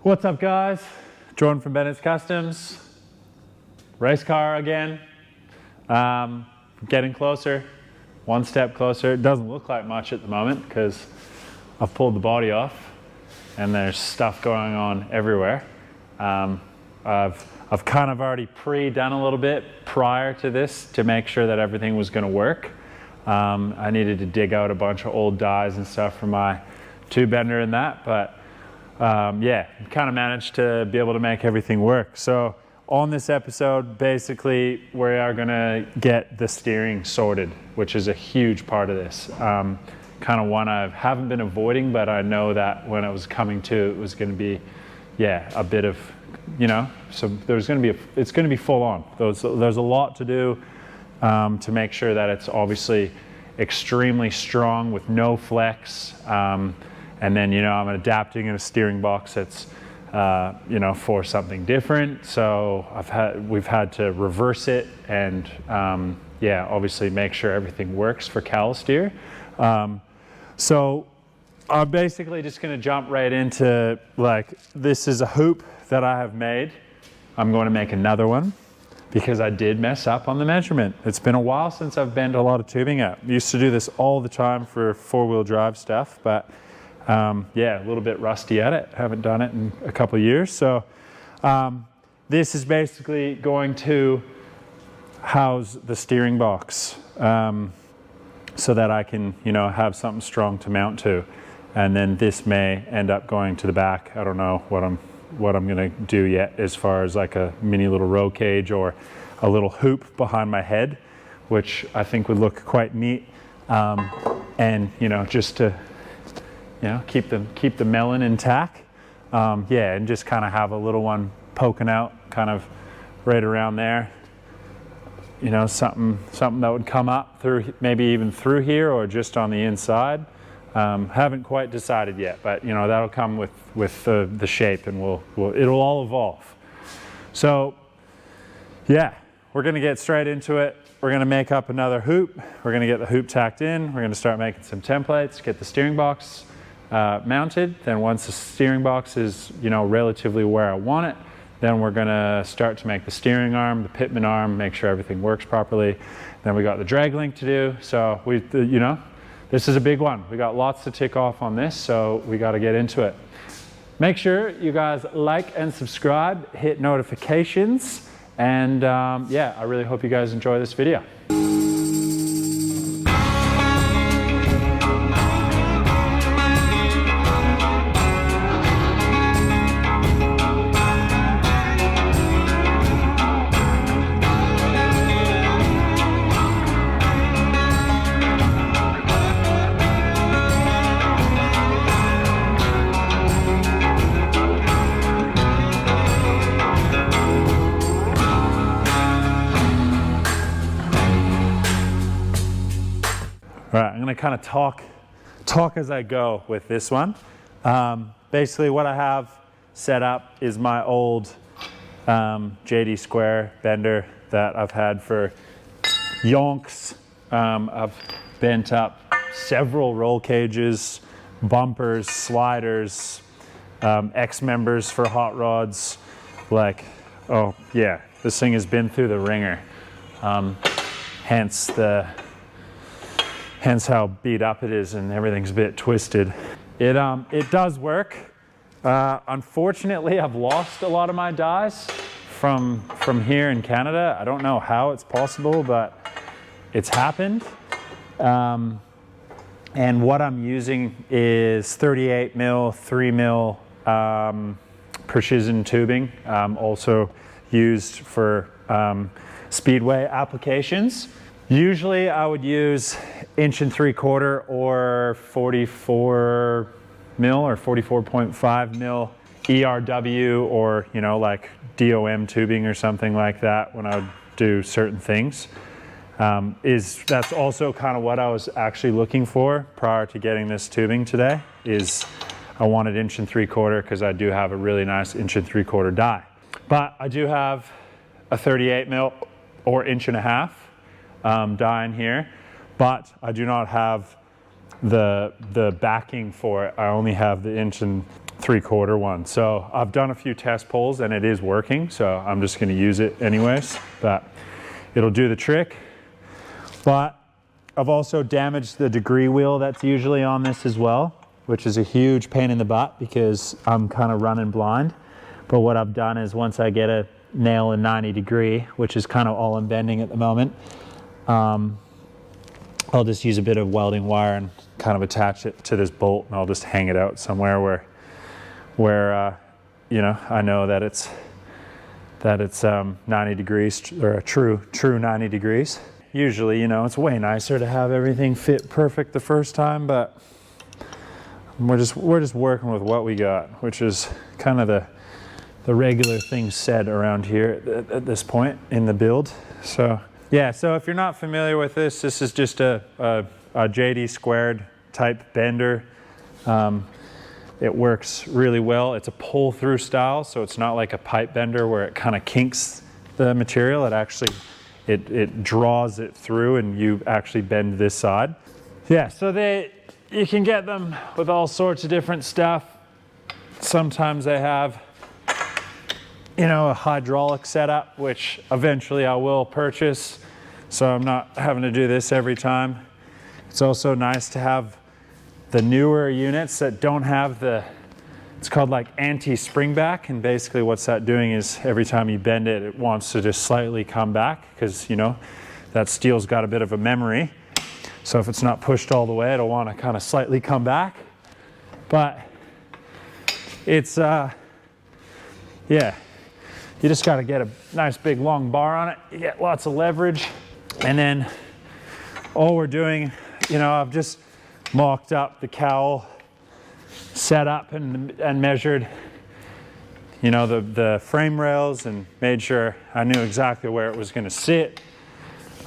What's up, guys? Jordan from Bennett's Customs. Race car again. Getting closer, one step closer. It doesn't look like much at the moment because I've pulled the body off and there's stuff going on everywhere. I've kind of already pre-done a little bit prior to this to make sure that everything was going to work. I needed to dig out a bunch of old dies and stuff from my tube bender and that, but yeah, kind of managed to be able to make everything work. So on this episode, basically we are going to get the steering sorted, which is a huge part of this. Kind of one I haven't been avoiding, but I know that when it was coming to, it was going to be, yeah, a bit of, you know, so there's going to be, it's going to be full on. There's a lot to do to make sure that it's obviously extremely strong with no flex. And then, you know, I'm adapting in a steering box that's, you know, for something different. So we've had to reverse it and, yeah, obviously make sure everything works for cowl steer. So I'm basically just going to jump right into, like, this is a hoop that I have made. I'm going to make another one because I did mess up on the measurement. It's been a while since I've bent a lot of tubing up. I used to do this all the time for four-wheel drive stuff, but yeah, a little bit rusty at it. Haven't done it in a couple of years. So this is basically going to house the steering box so that I can, you know, have something strong to mount to. And then this may end up going to the back. I don't know what I'm gonna do yet as far as like a mini little roll cage or a little hoop behind my head, which I think would look quite neat. And, you know, just to, you know, keep the melon intact. Yeah, and just kind of have a little one poking out kind of right around there. You know, something that would come up through, maybe even through here or just on the inside. Haven't quite decided yet, but you know, that'll come with the shape, and it'll all evolve. So yeah, we're gonna get straight into it. We're gonna make up another hoop. We're gonna get the hoop tacked in. We're gonna start making some templates, get the steering box mounted. Then once the steering box is, you know, relatively where I want it, then we're gonna start to make the steering arm, the pitman arm, make sure everything works properly. Then we got the drag link to do. So you know, this is a big one. We got lots to tick off on this, so we got to get into it. Make sure you guys like and subscribe, hit notifications, and yeah, I really hope you guys enjoy this video. All right, I'm gonna kind of talk as I go with this one. Basically what I have set up is my old JD Square bender that I've had for yonks. I've bent up several roll cages, bumpers, sliders, X members for hot rods. Like, oh yeah, this thing has been through the ringer. Hence how beat up it is and everything's a bit twisted. It does work. Unfortunately, I've lost a lot of my dies from here in Canada. I don't know how it's possible, but it's happened. And what I'm using is 38 mil, 3 mil precision tubing, also used for speedway applications. Usually I would use 1 3/4 or 44 mil or 44.5 mil ERW, or, you know, like DOM tubing or something like that when I would do certain things. That's also kind of what I was actually looking for prior to getting this tubing today. Is I wanted 1 3/4 because I do have a really nice 1 3/4 die. But I do have a 38 mil or 1.5 die in here, but I do not have the backing for it, I only have the 1.75" one. So I've done a few test pulls and it is working, so I'm just going to use it anyways, but it'll do the trick. But I've also damaged the degree wheel that's usually on this as well, which is a huge pain in the butt because I'm kind of running blind. But what I've done is once I get a nail in 90 degree, which is kind of all I'm bending at the moment, I'll just use a bit of welding wire and kind of attach it to this bolt, and I'll just hang it out somewhere where you know, I know that it's 90 degrees, or a true 90 degrees. Usually, you know, it's way nicer to have everything fit perfect the first time, but we're just working with what we got, which is kind of the regular thing said around here at this point in the build. So yeah, so if you're not familiar with this is just a JD squared type bender. It works really well. It's a pull through style, so it's not like a pipe bender where it kind of kinks the material. It actually, it draws it through and you actually bend this side. Yeah, so you can get them with all sorts of different stuff. Sometimes they have, you know, a hydraulic setup, which eventually I will purchase, so I'm not having to do this every time. It's also nice to have the newer units that don't have it's called like anti-spring back, and basically what's that doing is every time you bend it, it wants to just slightly come back because, you know, that steel's got a bit of a memory. So if it's not pushed all the way, it'll want to kind of slightly come back. But it's, yeah, you just got to get a nice big long bar on it. You get lots of leverage. And then all we're doing, you know, I've just mocked up the cowl, set up and measured, you know, the frame rails and made sure I knew exactly where it was going to sit.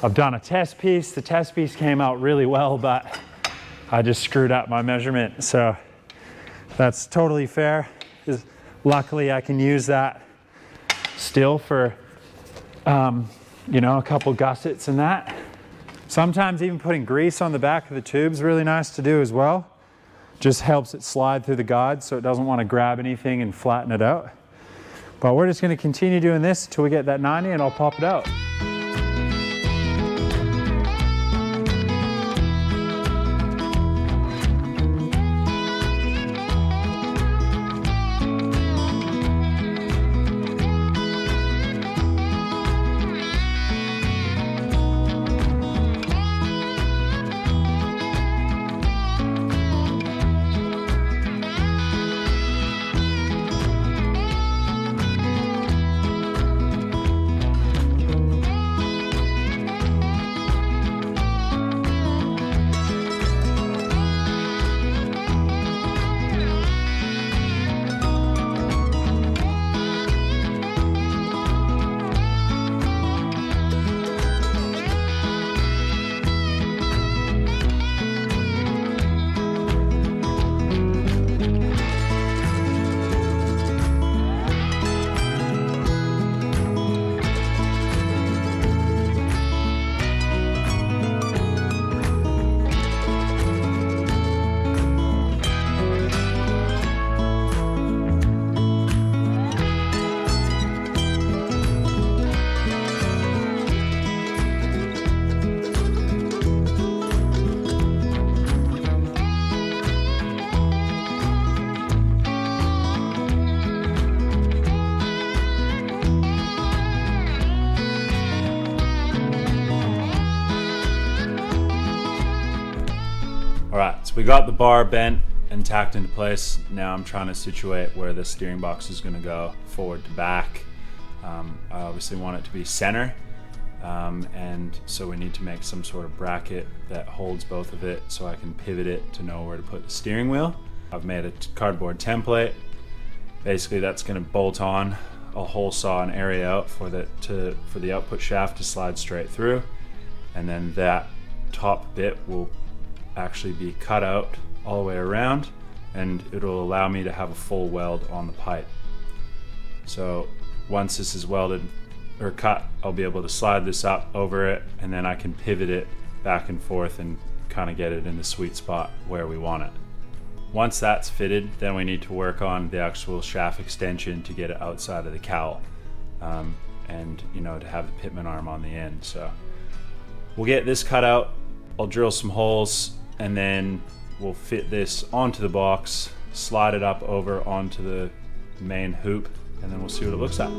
I've done a test piece. The test piece came out really well, but I just screwed up my measurement. So that's totally fair. Luckily, I can use that still for, you know, a couple gussets and that. Sometimes even putting grease on the back of the tube is really nice to do as well. Just helps it slide through the guide so it doesn't want to grab anything and flatten it out. But we're just going to continue doing this until we get that 90 and I'll pop it out. So we got the bar bent and tacked into place. Now I'm trying to situate where the steering box is going to go, forward to back. I obviously want it to be center, and so we need to make some sort of bracket that holds both of it so I can pivot it to know where to put the steering wheel. I've made a cardboard template. Basically that's going to bolt on. I'll hole saw an area out for the output shaft to slide straight through, and then that top bit will actually be cut out all the way around, and it'll allow me to have a full weld on the pipe. So once this is welded or cut, I'll be able to slide this up over it, and then I can pivot it back and forth and kind of get it in the sweet spot where we want it. Once that's fitted, then we need to work on the actual shaft extension to get it outside of the cowl, and to have the pitman arm on the end. So we'll get this cut out, I'll drill some holes, and then we'll fit this onto the box, slide it up over onto the main hoop, and then we'll see what it looks like.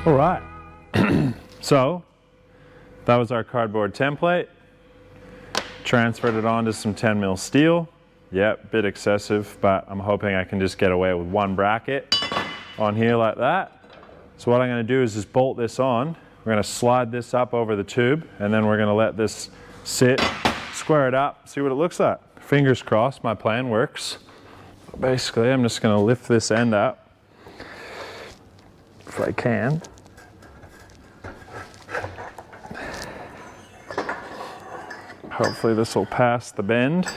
All right, so that was our cardboard template. Transferred it onto some 10 mil steel. Yep, bit excessive, but I'm hoping I can just get away with one bracket on here like that. So what I'm gonna do is just bolt this on. We're gonna slide this up over the tube, and then we're gonna let this sit, square it up, see what it looks like. Fingers crossed my plan works. Basically, I'm just gonna lift this end up, if I can. Hopefully this will pass the bend.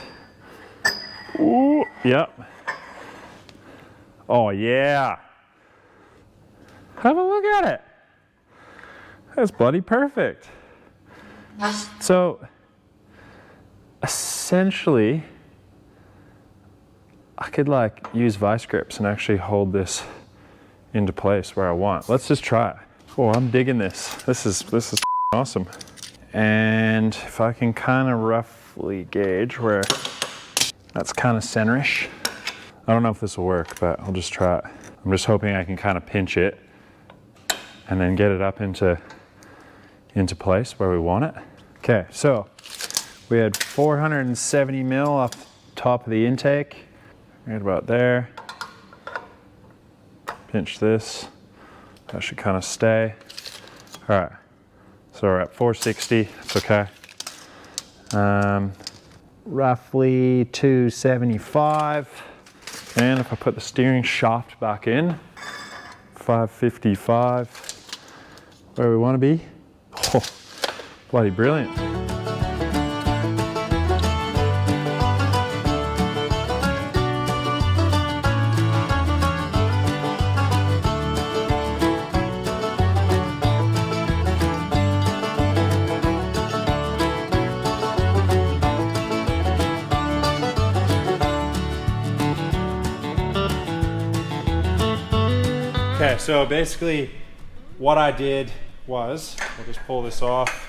Ooh, yep. Oh yeah. Have a look at it. That's bloody perfect. So, essentially, I could like use vice grips and actually hold this into place where I want. Let's just try it. Oh, I'm digging this. This is awesome. And if I can kind of roughly gauge where that's kind of centerish. I don't know if this will work, but I'll just try it. I'm just hoping I can kind of pinch it and then get it up into place where we want it. Okay, so we had 470 mil off the top of the intake, right about there. Pinch this, that should kind of stay. All right. So we're at 460, it's okay. Roughly 275. And if I put the steering shaft back in, 555, where we want to be. Oh, bloody brilliant. Okay, so basically what I did was, we'll just pull this off.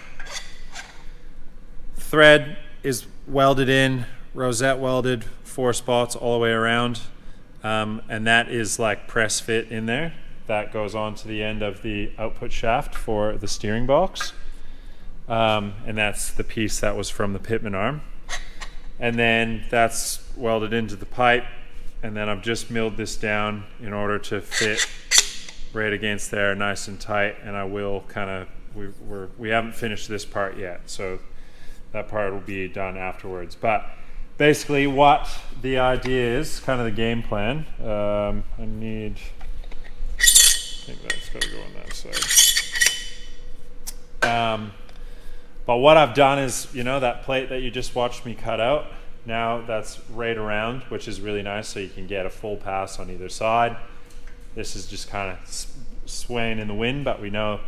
Thread is welded in, rosette welded, 4 spots all the way around. And that is like press fit in there. That goes on to the end of the output shaft for the steering box. And that's the piece that was from the pitman arm. And then that's welded into the pipe. And then I've just milled this down in order to fit right against there, nice and tight. And I will kind of, we haven't finished this part yet, so that part will be done afterwards. But basically what the idea is, kind of the game plan. I think that's got to go on that side. But what I've done is, you know, that plate that you just watched me cut out, now that's right around, which is really nice, so you can get a full pass on either side. This is just kind of swaying in the wind, but we know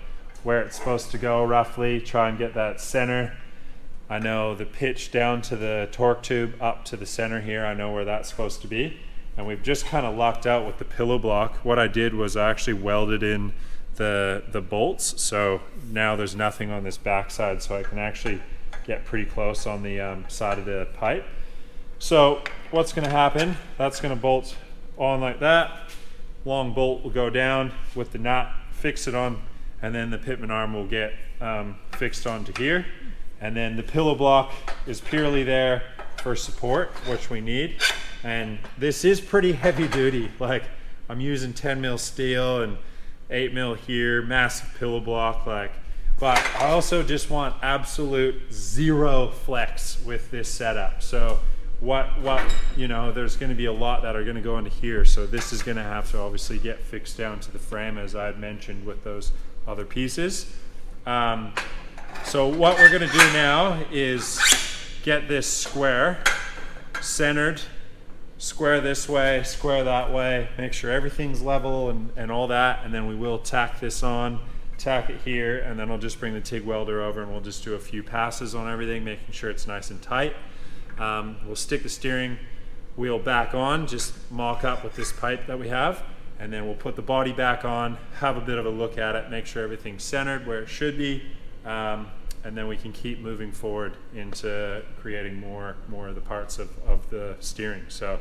where it's supposed to go roughly. Try and get that center. I know the pitch down to the torque tube up to the center here, I know where that's supposed to be. And we've just kind of lucked out with the pillow block. What I did was I actually welded in the bolts, so now there's nothing on this backside, so I can actually get pretty close on the side of the pipe. So what's going to happen, that's going to bolt on like that. Long bolt will go down with the nut, fix it on, and then the pitman arm will get fixed onto here. And then the pillow block is purely there for support, which we need. And this is pretty heavy duty. Like, I'm using 10 mil steel and 8 mil here, massive pillow block, like, but I also just want absolute zero flex with this setup. So what you know, there's going to be a lot that are going to go into here, so this is going to have to obviously get fixed down to the frame, as I had mentioned with those other pieces. So what we're going to do now is get this square centered, square this way, square that way, make sure everything's level and all that, and then we will tack this on, tack it here, and then I'll just bring the TIG welder over and we'll just do a few passes on everything, making sure it's nice and tight. We'll stick the steering wheel back on, just mock up with this pipe that we have, and then we'll put the body back on, have a bit of a look at it, make sure everything's centered where it should be, and then we can keep moving forward into creating more of the parts of the steering. So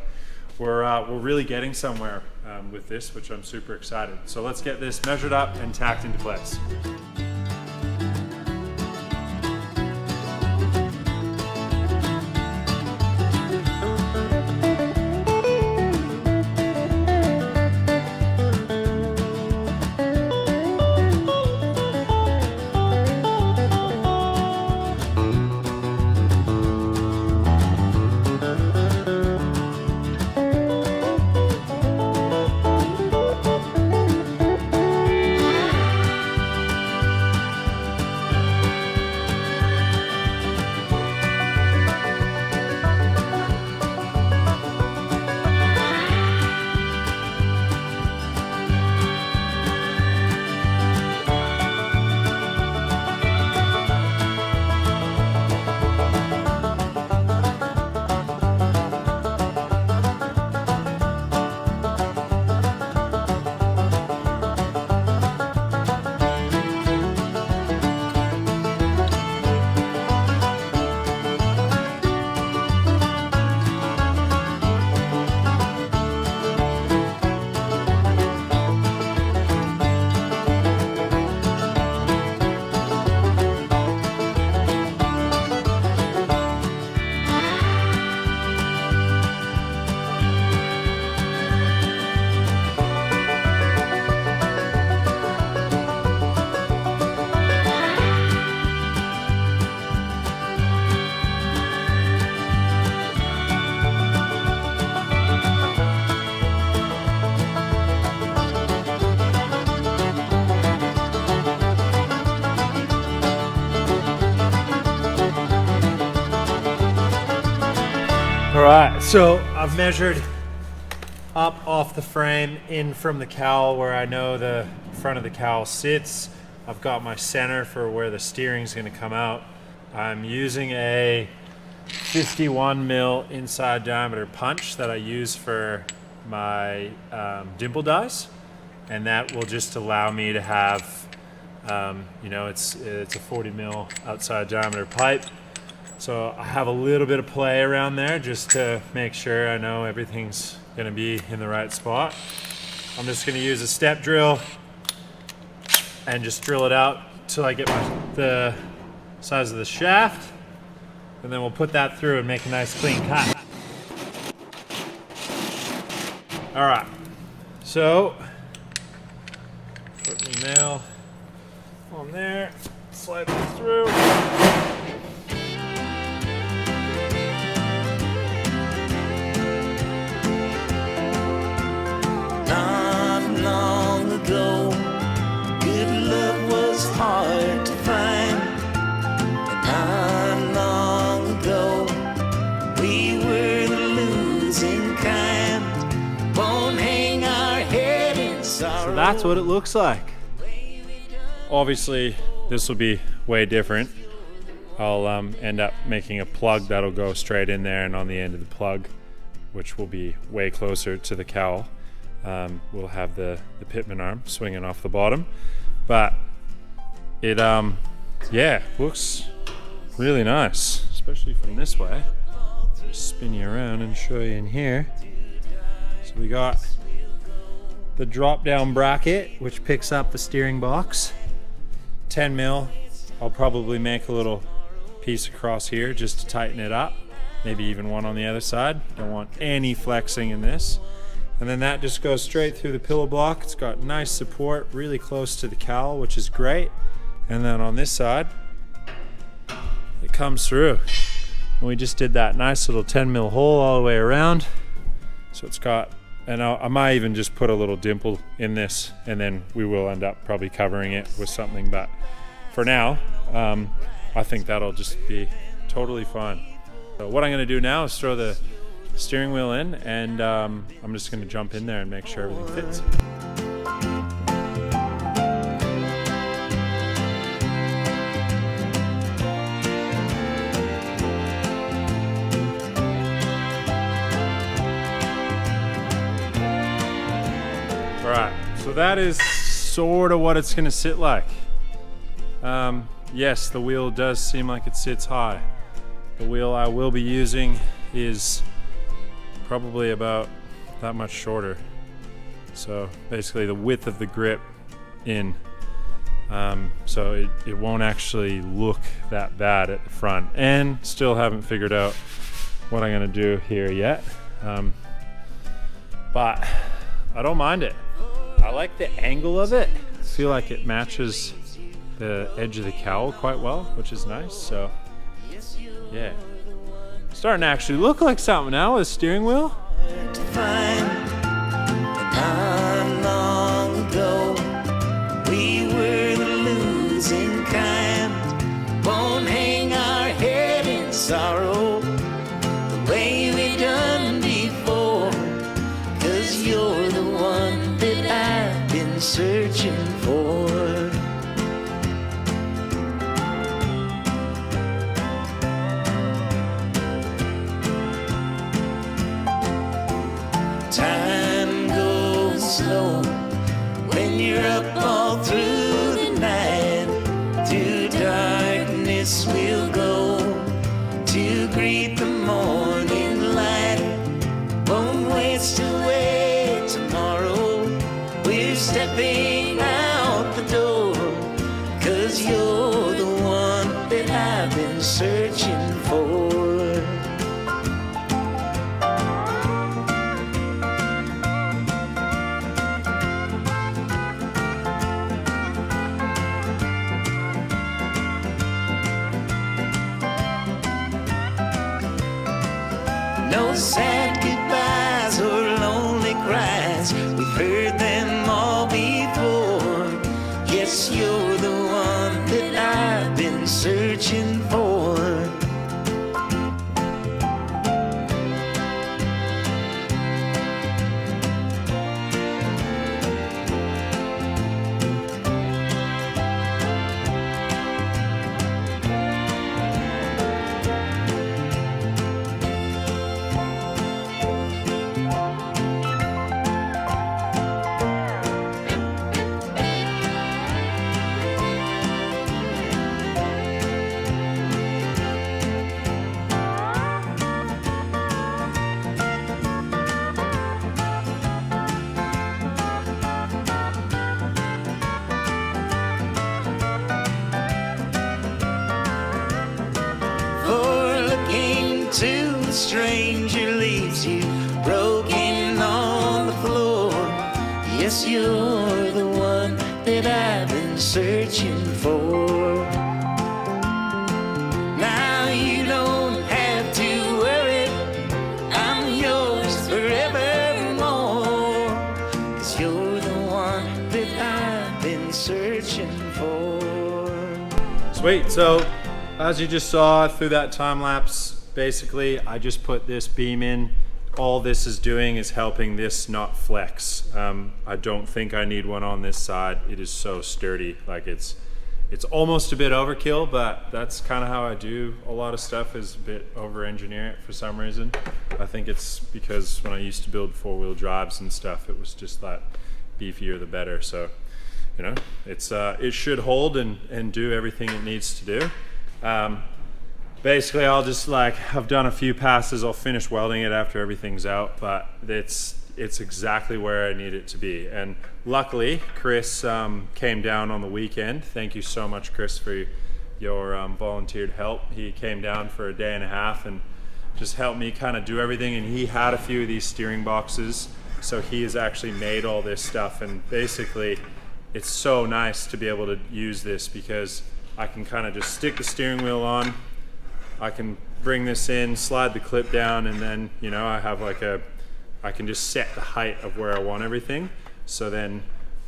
we're really getting somewhere with this, which I'm super excited. So let's get this measured up and tacked into place. All right, so I've measured up off the frame in from the cowl where I know the front of the cowl sits. I've got my center for where the steering's going to come out. I'm using a 51 mil inside diameter punch that I use for my dimple dies, and that will just allow me to have, you know, it's a 40 mil outside diameter pipe. So I have a little bit of play around there just to make sure I know everything's going to be in the right spot. I'm just going to use a step drill and just drill it out till I get the size of the shaft, and then we'll put that through and make a nice clean cut. All right, so put my nail on there, slide it through. that's what it looks like. Obviously, this will be way different. I'll end up making a plug that'll go straight in there, and on the end of the plug, which will be way closer to the cowl, we'll have the pitman arm swinging off the bottom. But it, yeah, looks really nice, especially from this way. Just spin you around and show you in here. So we got the drop down bracket, which picks up the steering box. 10 mil. I'll probably make a little piece across here just to tighten it up. Maybe even one on the other side. Don't want any flexing in this. And then that just goes straight through the pillow block. It's got nice support, really close to the cowl, which is great. And then on this side, it comes through. And we just did that nice little 10 mil hole all the way around. So it's got, and I might even just put a little dimple in this, and then we will end up probably covering it with something. But for now, I think that'll just be totally fine. So what I'm gonna do now is throw the steering wheel in, and I'm just gonna jump in there and make sure everything fits. All right, so that is sort of what it's gonna sit like. Yes, the wheel does seem like it sits high. The wheel I will be using is probably about that much shorter. So basically the width of the grip in. So it won't actually look that bad at the front. And still haven't figured out what I'm gonna do here yet. But I don't mind it. I like the angle of it. I feel like it matches the edge of the cowl quite well, which is nice. So yeah, starting to actually look like something now with a steering wheel. Not long ago, we were the losing kind. Won't hang our head in sorrow the way we done before. 'Cause you're the one that I've been searching for. Time goes slow when you're up all through the night. To darkness we'll go to greet the morning light. Won't waste away tomorrow. We're stepping out the door. 'Cause you're the one that I've been searching for. No sad goodbyes or lonely cries, we've heard them all before. Yes, you're the one that I've been searching for. To the stranger leaves you broken on the floor. Yes, you're the one that I've been searching for. Now you don't have to worry, I'm yours forevermore. 'Cause you're the one that I've been searching for. Sweet, so as you just saw through that time lapse, basically I just put this beam in all this is doing is helping this not flex. I don't think I need one on this side. It is so sturdy. Like it's almost a bit overkill, but that's kind of how I do a lot of stuff, is a bit over-engineer it for some reason. I think it's because when I used to build four-wheel drives and stuff, it was just that beefier the better. So, you know, it should hold and do everything it needs to do. Basically, I'll just I've done a few passes. I'll finish welding it after everything's out, but it's exactly where I need it to be. And luckily, Chris came down on the weekend. Thank you so much, Chris, for your volunteered help. He came down for a day and a half and just helped me kind of do everything. And he had a few of these steering boxes, so he has actually made all this stuff. And basically, it's so nice to be able to use this because I can kind of just stick the steering wheel on. I can bring this in, slide the clip down, and then, you know, I have I can just set the height of where I want everything. So then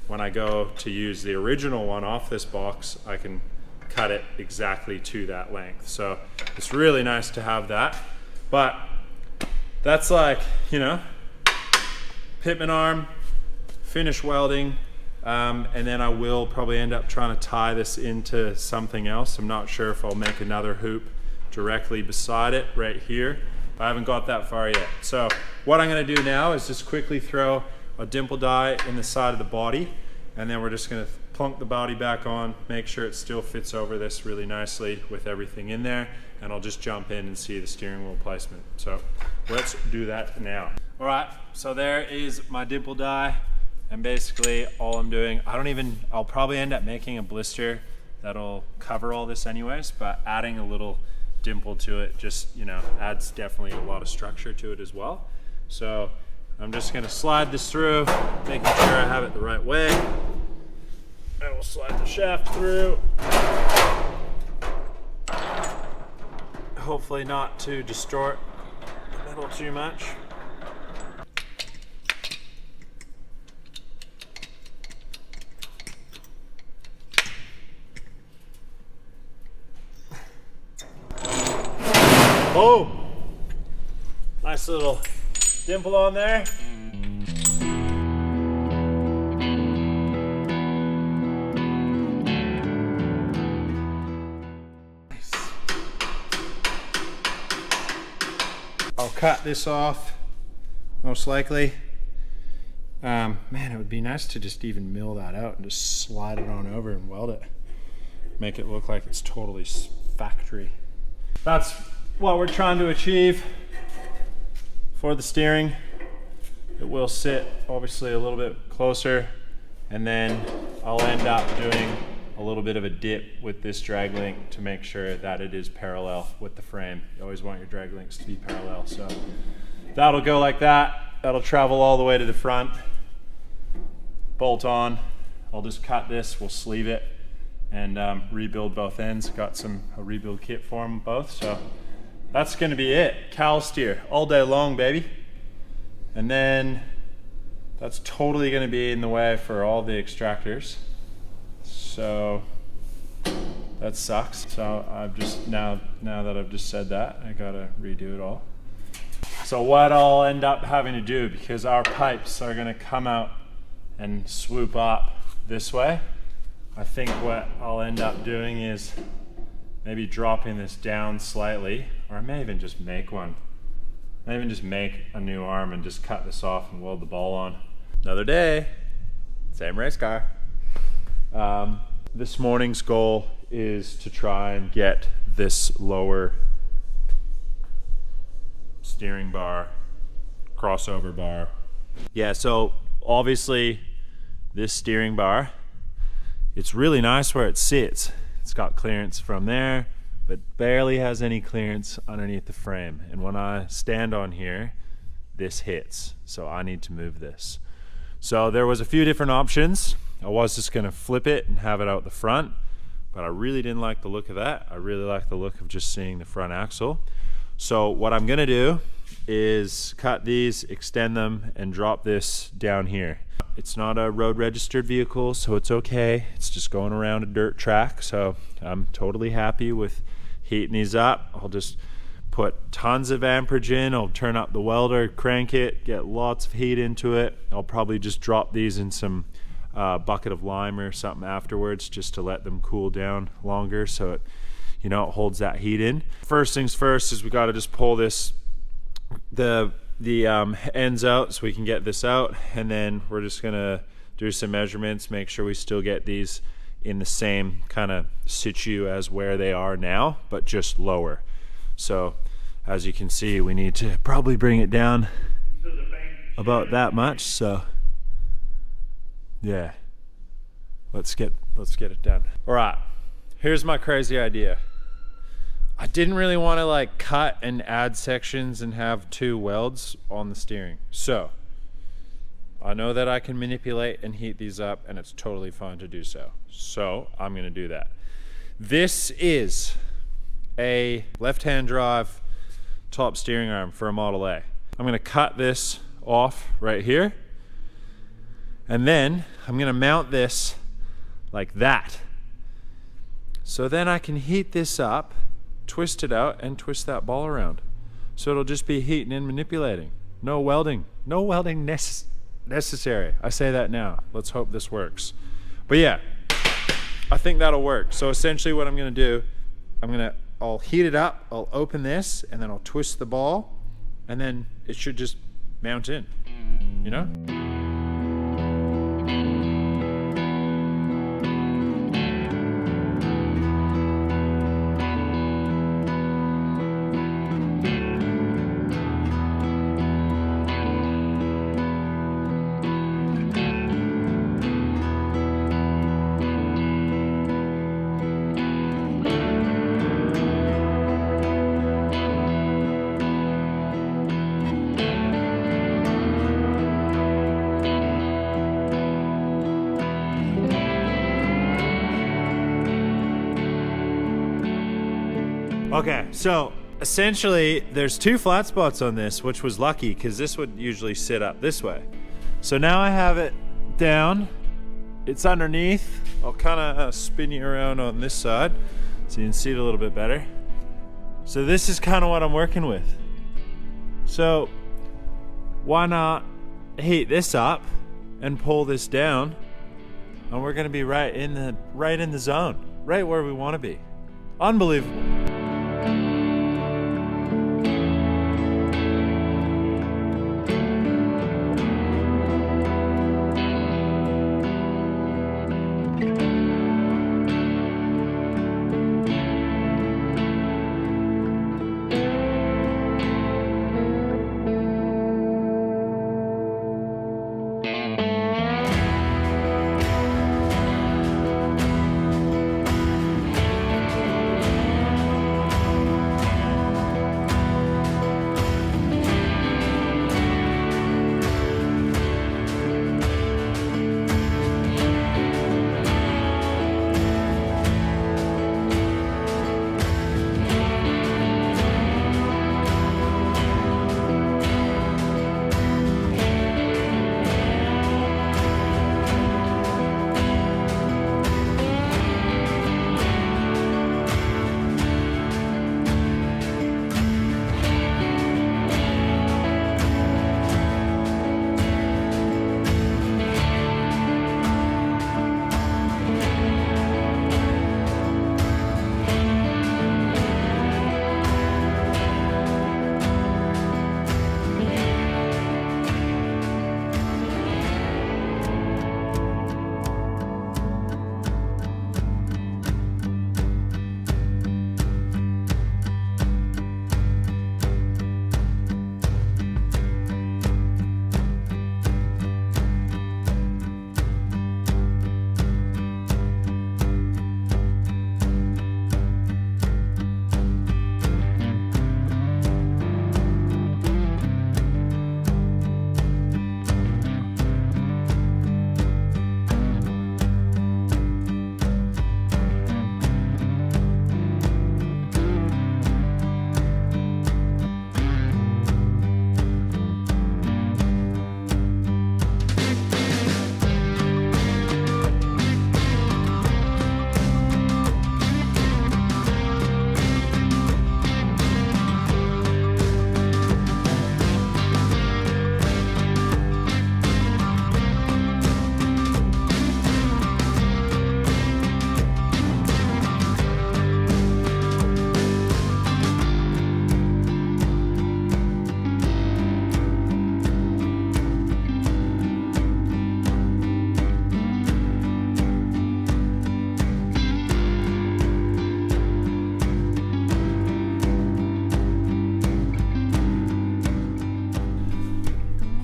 when I go to use the original one off this box, I can cut it exactly to that length. So it's really nice to have that. But that's you know, pitman arm, finish welding, and then I will probably end up trying to tie this into something else. I'm not sure if I'll make another hoop directly beside it right here. I haven't got that far yet. So what I'm going to do now is just quickly throw a dimple die in the side of the body, and then we're just going to plunk the body back on, make sure it still fits over this really nicely with everything in there, and I'll just jump in and see the steering wheel placement. So let's do that now. All right, so there is my dimple die, and basically all I'm doing, I'll probably end up making a blister that'll cover all this anyways, but adding a little dimple to it just, you know, adds definitely a lot of structure to it as well. So I'm just gonna slide this through, making sure I have it the right way. And we'll slide the shaft through. Hopefully not to distort a little too much. Boom! Nice little dimple on there. Nice. I'll cut this off, most likely. Man, it would be nice to just even mill that out and just slide it on over and weld it. Make it look like it's totally factory. That's what we're trying to achieve for the steering. It will sit obviously a little bit closer, and then I'll end up doing a little bit of a dip with this drag link to make sure that it is parallel with the frame. You always want your drag links to be parallel. So that'll go like that. That'll travel all the way to the front. Bolt on. I'll just cut this, we'll sleeve it, and rebuild both ends. Got a rebuild kit for them both. So that's gonna be it. Cowl steer all day long, baby. And then that's totally gonna be in the way for all the extractors. So that sucks. So I've just, now that I've just said that, I gotta redo it all. So what I'll end up having to do, because our pipes are gonna come out and swoop up this way, I think what I'll end up doing is maybe dropping this down slightly, or I may even just make one. I may even just make a new arm and just cut this off and weld the ball on. Another day, same race car. This morning's goal is to try and get this lower steering bar, crossover bar. Yeah, so obviously this steering bar, it's really nice where it sits. It's got clearance from there, but barely has any clearance underneath the frame. And when I stand on here, this hits. So I need to move this. So there was a few different options. I was just gonna flip it and have it out the front, but I really didn't like the look of that. I really like the look of just seeing the front axle. So what I'm gonna do is cut these, extend them, and drop this down here. It's not a road registered vehicle, so it's okay. It's just going around a dirt track, so I'm totally happy with heating these up. I'll just put tons of amperage in. I'll turn up the welder, crank it, get lots of heat into it. I'll probably just drop these in some bucket of lime or something afterwards, just to let them cool down longer, so it, you know, it holds that heat in. First things first is we got to just pull this, the ends out, so we can get this out, and then we're just gonna do some measurements, make sure we still get these in the same kind of situ as where they are now, but just lower. So as you can see, we need to probably bring it down about that much. So yeah, let's get it done. All right, here's my crazy idea. I didn't really want to like cut and add sections and have 2 welds on the steering. So I know that I can manipulate and heat these up, and it's totally fine to do so. So I'm gonna do that. This is a left-hand drive top steering arm for a Model A. I'm gonna cut this off right here, and then I'm gonna mount this like that. So then I can heat this up, twist it out, and twist that ball around. So it'll just be heating and manipulating. No welding necessary. I say that now. Let's hope this works. But yeah, I think that'll work. So essentially what I'm gonna do, I'll heat it up, I'll open this, and then I'll twist the ball, and then it should just mount in, you know? Okay, so essentially there's 2 flat spots on this, which was lucky because this would usually sit up this way. So now I have it down, it's underneath. I'll kind of spin you around on this side so you can see it a little bit better. So this is kind of what I'm working with. So why not heat this up and pull this down, and we're gonna be right in the zone, right where we want to be. Unbelievable.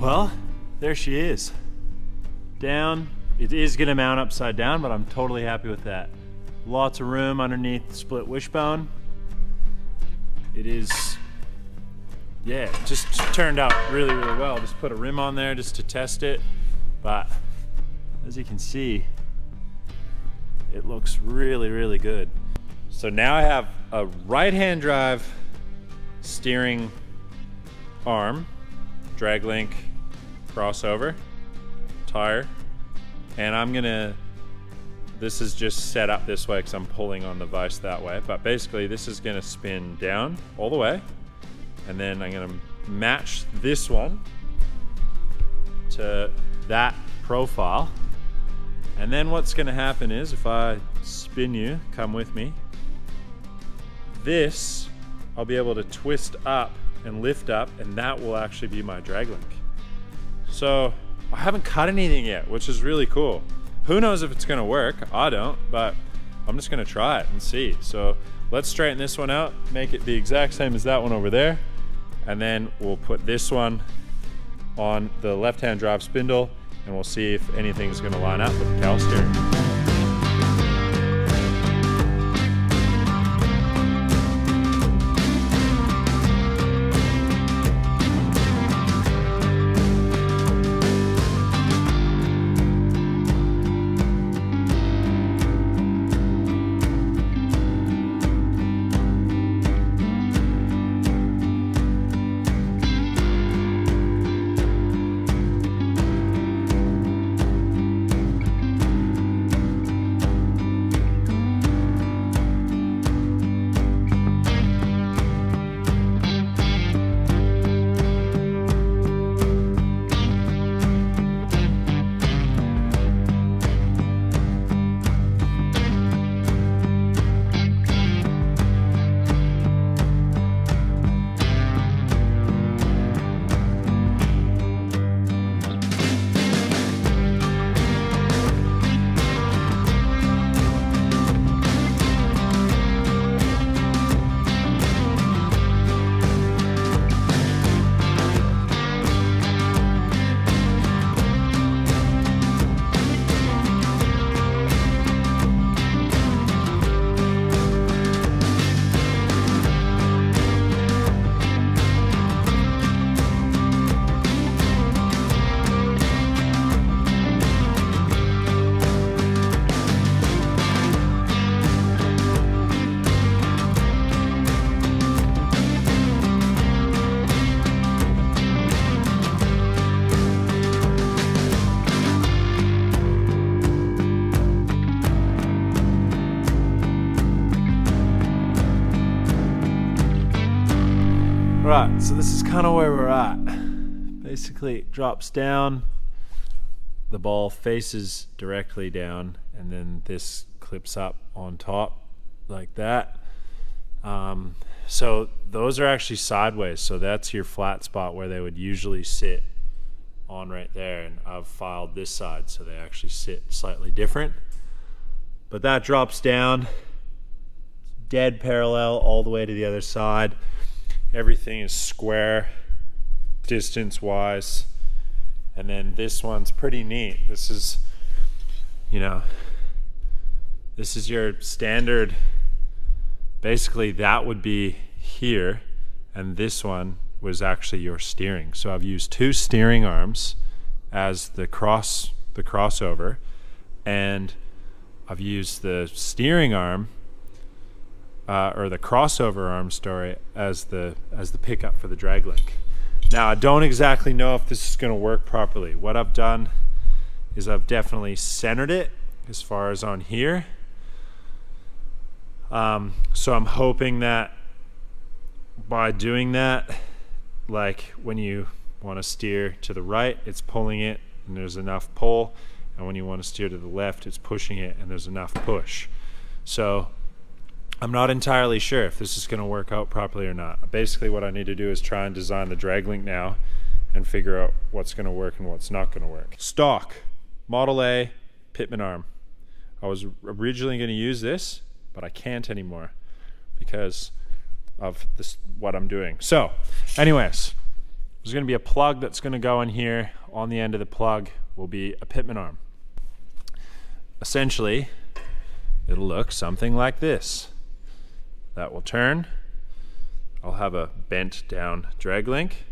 Well, there she is. Down. It is gonna mount upside down, but I'm totally happy with that. Lots of room underneath the split wishbone. It is, yeah, it just turned out really, really well. Just put a rim on there just to test it. But as you can see, it looks really, really good. So now I have a right-hand drive steering arm, drag link, crossover, tire, and I'm gonna, this is just set up this way because I'm pulling on the vise that way, but basically this is gonna spin down all the way, and then I'm gonna match this one to that profile. And then what's gonna happen is, if I spin you, come with me, this I'll be able to twist up and lift up, and that will actually be my drag link. So I haven't cut anything yet, which is really cool. Who knows if it's gonna work? I don't, but I'm just gonna try it and see. So let's straighten this one out, make it the exact same as that one over there, and then we'll put this one on the left-hand drive spindle, and we'll see if anything's gonna line up with the cowl steering. Right, so this is kind of where we're at. Basically, it drops down, the ball faces directly down, and then this clips up on top like that. So those are actually sideways, so that's your flat spot where they would usually sit on right there, and I've filed this side so they actually sit slightly different. But that drops down, dead parallel all the way to the other side. Everything is square distance wise, and then this one's pretty neat. This is, you know, this is your standard, basically that would be here, and this one was actually your steering. So I've used two steering arms as the crossover, and I've used the steering arm or the crossover arm as the pickup for the drag link. Now I don't exactly know if this is going to work properly. What I've done is I've definitely centered it as far as on here. So I'm hoping that by doing that, like when you want to steer to the right, it's pulling it and there's enough pull, and when you want to steer to the left, it's pushing it and there's enough push. So I'm not entirely sure if this is going to work out properly or not. Basically what I need to do is try and design the drag link now and figure out what's going to work and what's not going to work. Stock Model A Pitman arm. I was originally going to use this, but I can't anymore because of this, what I'm doing. So anyways, There's going to be a plug that's going to go in here. On the end of the plug will be a pitman arm. Essentially, it'll look something like this. That will turn. I'll have a bent down drag link,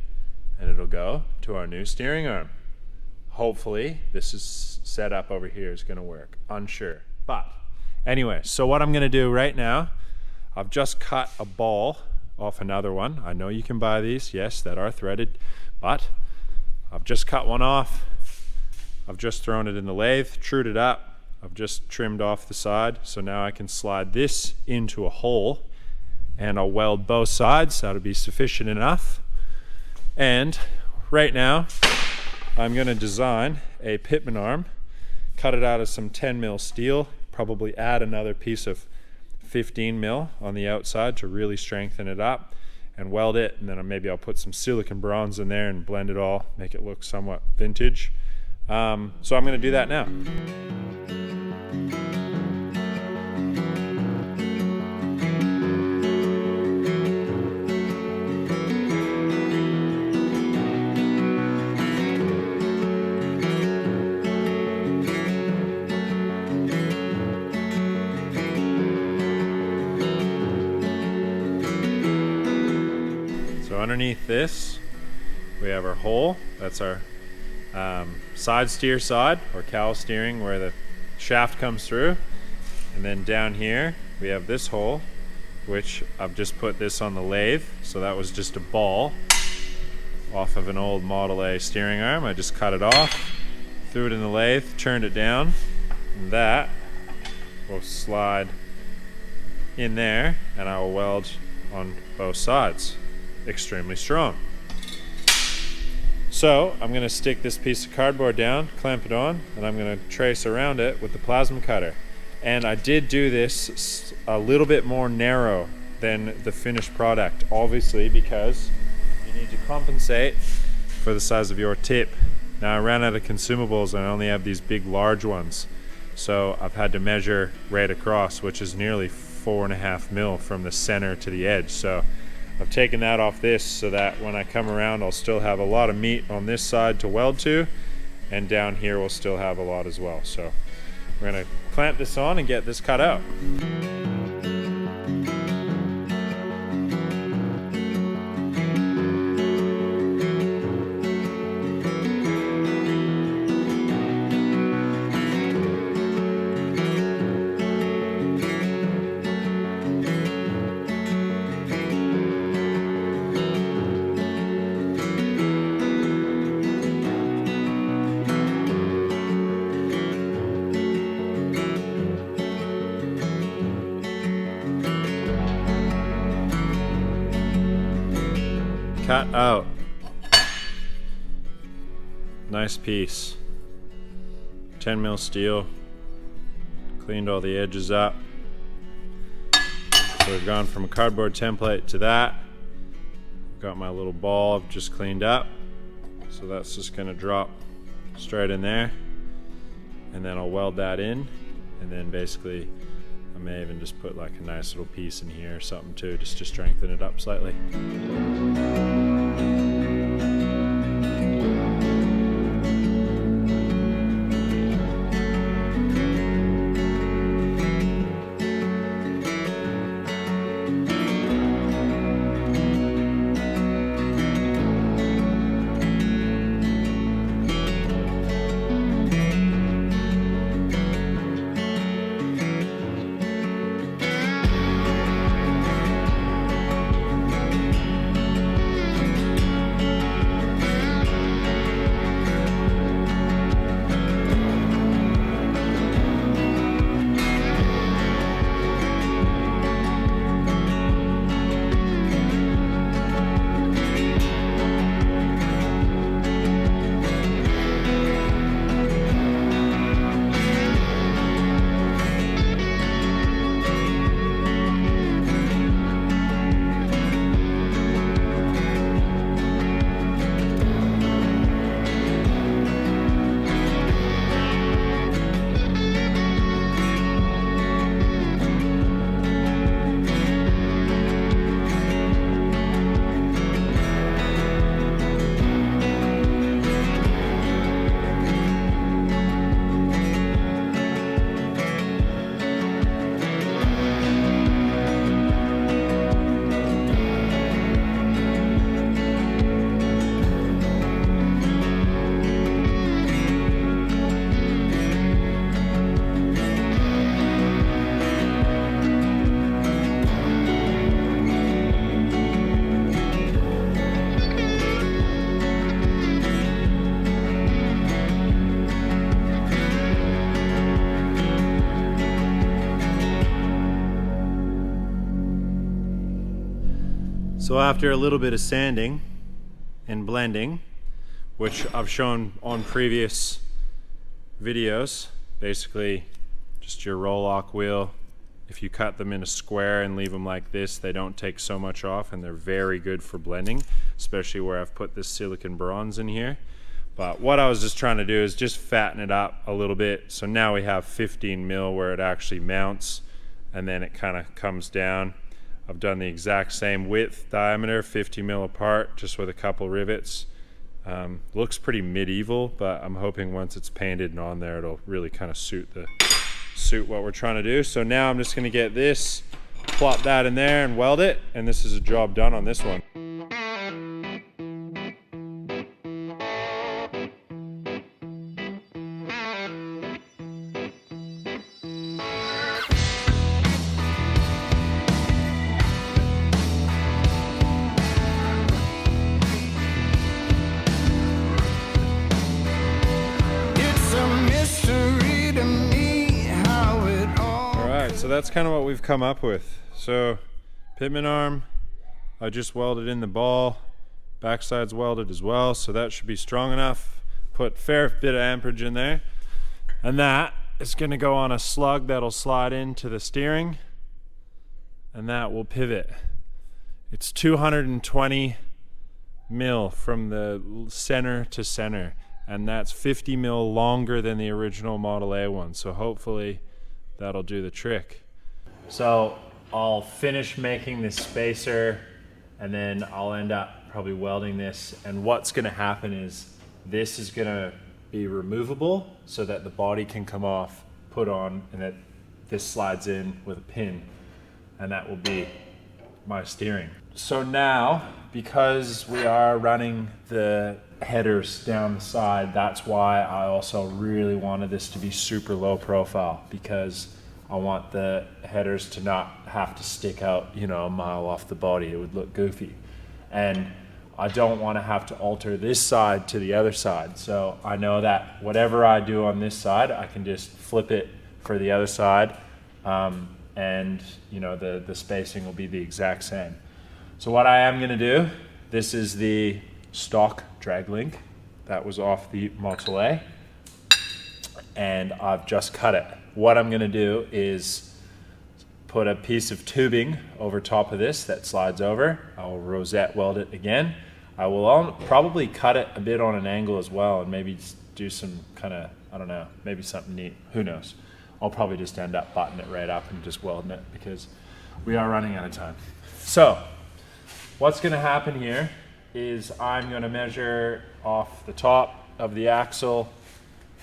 and it'll go to our new steering arm. Hopefully, this is set up over here is going to work. Unsure. But anyway, so what I'm going to do right now, I've just cut a ball off another one. I know you can buy these, yes, that are threaded, but I've just cut one off. I've just thrown it in the lathe, trued it up. I've just trimmed off the side, so now I can slide this into a hole, and I'll weld both sides. That'll be sufficient enough. And right now, I'm going to design a pitman arm, cut it out of some 10 mil steel, probably add another piece of 15 mil on the outside to really strengthen it up, and weld it, and then maybe I'll put some silicon bronze in there and blend it all, make it look somewhat vintage. So I'm going to do that now. Underneath this, we have our hole. That's our side steer side, or cowl steering, where the shaft comes through. And then down here, we have this hole, which I've just put this on the lathe. So that was just a ball off of an old Model A steering arm. I just cut it off, threw it in the lathe, turned it down, and that will slide in there, and I will weld on both sides. Extremely strong. So I'm going to stick this piece of cardboard down, clamp it on, and I'm going to trace around it with the plasma cutter. And I did do this a little bit more narrow than the finished product, obviously, because you need to compensate for the size of your tip. Now I ran out of consumables and I only have these big large ones, so I've had to measure right across, which is nearly 4.5 mil from the center to the edge. So I've taken that off this so that when I come around, I'll still have a lot of meat on this side to weld to, and down here we'll still have a lot as well. So we're going to clamp this on and get this cut out. Cut out. Nice piece. 10 mil steel. Cleaned all the edges up. So we've gone from a cardboard template to that. Got my little ball I've just cleaned up. So that's just gonna drop straight in there. And then I'll weld that in. And then basically I may even just put like a nice little piece in here or something too, just to strengthen it up slightly. So after a little bit of sanding and blending, which I've shown on previous videos, basically just your roll-lock wheel, if you cut them in a square and leave them like this, they don't take so much off, and they're very good for blending, especially where I've put this silicon bronze in here. But what I was just trying to do is just fatten it up a little bit. So now we have 15 mil where it actually mounts, and then it kind of comes down. I've done the exact same width, diameter, 50 mil apart, just with a couple rivets. Looks pretty medieval, but I'm hoping once it's painted and on there, it'll really kind of suit what we're trying to do. So now I'm just gonna get this, plop that in there and weld it, and this is a job done on this one. So that's kind of what we've come up with. So pitman arm, I just welded in the ball, backside's welded as well, so that should be strong enough. Put a fair bit of amperage in there, and that is going to go on a slug that'll slide into the steering, and that will pivot. It's 220 mil from the center to center, and that's 50 mil longer than the original Model A one, so hopefully that'll do the trick. So I'll finish making this spacer, and then I'll end up probably welding this, and what's gonna happen is this is gonna be removable so that the body can come off, put on, and that this slides in with a pin, and that will be my steering. So now, because we are running the headers down the side, that's why I also really wanted this to be super low profile, because I want the headers to not have to stick out, you know, a mile off the body. It would look goofy. And I don't want to have to alter this side to the other side. So I know that whatever I do on this side, I can just flip it for the other side, and you know, the spacing will be the exact same. So what I am going to do, this is the stock drag link that was off the Model A, and I've just cut it. What I'm going to do is put a piece of tubing over top of this that slides over. I will rosette weld it again. I will probably cut it a bit on an angle as well, and maybe do some kind of, I don't know, maybe something neat, who knows. I'll probably just end up buttoning it right up and just welding it, because we are running out of time. So what's going to happen here is I'm going to measure off the top of the axle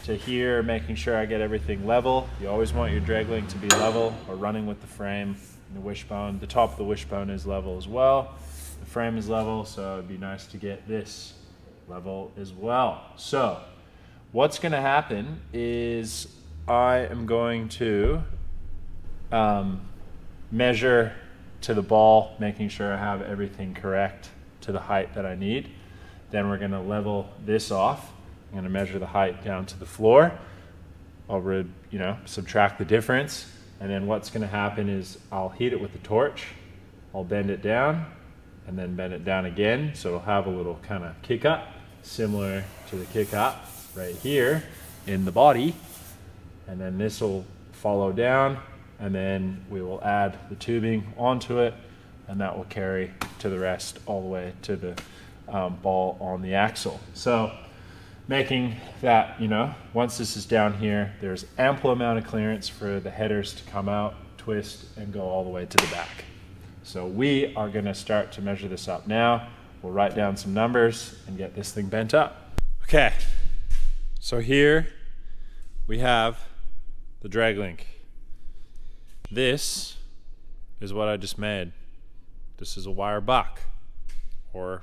to here, making sure I get everything level. You always want your drag link to be level or running with the frame and the wishbone. The top of the wishbone is level as well. The frame is level, so it'd be nice to get this level as well. So what's going to happen is I am going to measure to the ball, making sure I have everything correct to the height that I need. Then we're going to level this off. I'm going to measure the height down to the floor. I'll subtract the difference, and then what's going to happen is I'll heat it with the torch. I'll bend it down and then bend it down again, so it'll have a little kind of kick up, similar to the kick up right here in the body. And then this will follow down, and then we will add the tubing onto it, and that will carry to the rest all the way to the ball on the axle. So making that, once this is down here, there's ample amount of clearance for the headers to come out, twist, and go all the way to the back. So we are going to start to measure this up now. We'll write down some numbers and get this thing bent up. Okay, so here we have the drag link. This is what I just made. This is a wire buck, or